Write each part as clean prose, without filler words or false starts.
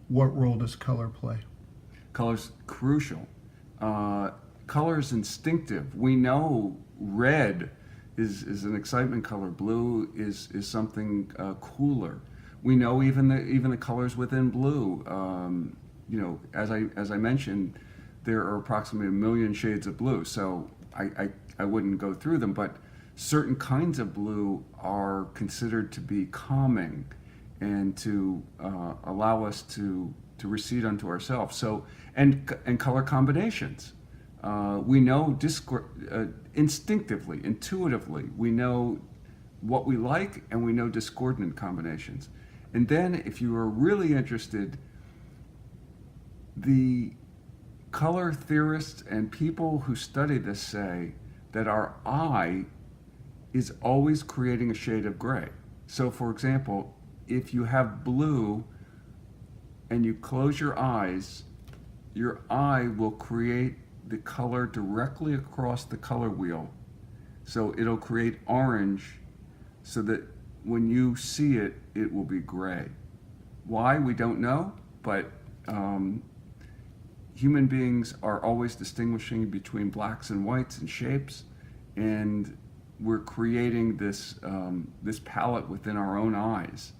what role does color play? Color's crucial. Color is instinctive. We know red is an excitement color. Blue is something cooler. We know even the colors within blue. As I mentioned, there are approximately 1,000,000 shades of blue. So I wouldn't go through them, but certain kinds of blue are considered to be calming and to allow us to recede unto ourselves. So and color combinations. We know instinctively, intuitively, we know what we like, and we know discordant combinations. And then, if you are really interested, the color theorists and people who study this say that our eye is always creating a shade of gray. So, for example, if you have blue and you close your eye will create the color directly across the color wheel. So it'll create orange so that when you see it, it will be gray. Why? We don't know, but human beings are always distinguishing between blacks and whites and shapes, and we're creating this palette within our own eyes.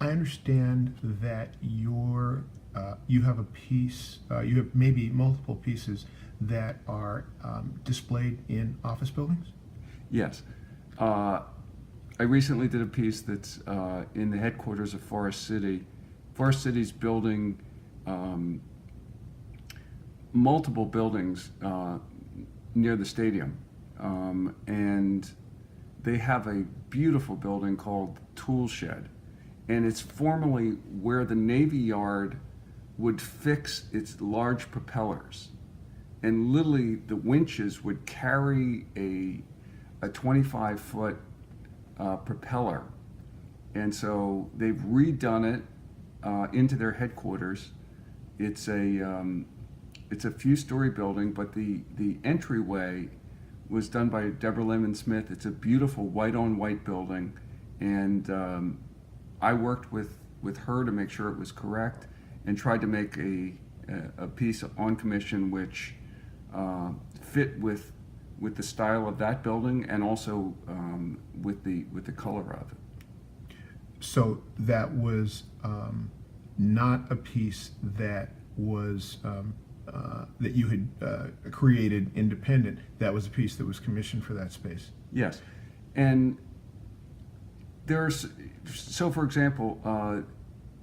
I understand that you have a piece, you have maybe multiple pieces that are displayed in office buildings? Yes. I recently did a piece that's in the headquarters of Forest City. Forest City's building multiple buildings near the stadium. And they have a beautiful building called Tool Shed. And it's formerly where the Navy Yard would fix its large propellers. And literally the winches would carry a 25-foot propeller. And so they've redone it into their headquarters. It's a few-story building, but the entryway was done by Deborah Lemon Smith. It's a beautiful white-on-white building, and I worked with her to make sure it was correct, and tried to make a piece on commission which fit with the style of that building, and also with the color of it. So that was not a piece that was that you had created independent. That was a piece that was commissioned for that space. Yes, and there's so, for example,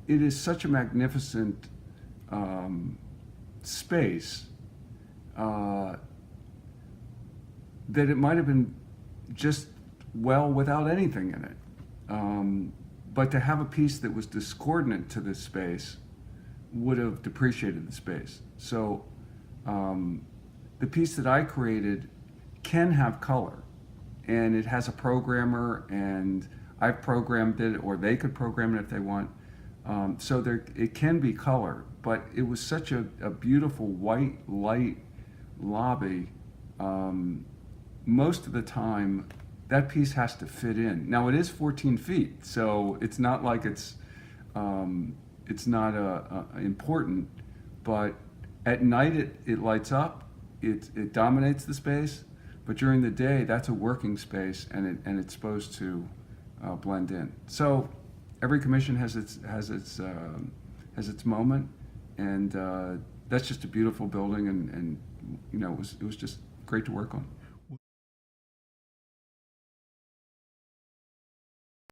it is such a magnificent space that it might have been just well without anything in it. But to have a piece that was discordant to this space would have depreciated the space. So the piece that I created can have color, and it has a programmer, and I've programmed it, or they could program it if they want. So it can be color, but it was such a beautiful white light lobby. Most of the time, that piece has to fit in. Now it is 14 feet, so it's not like it's not important. But at night it lights up, it dominates the space. But during the day, that's a working space, and it's supposed to blend in. So every commission has its moment, and that's just a beautiful building, and it was just great to work on.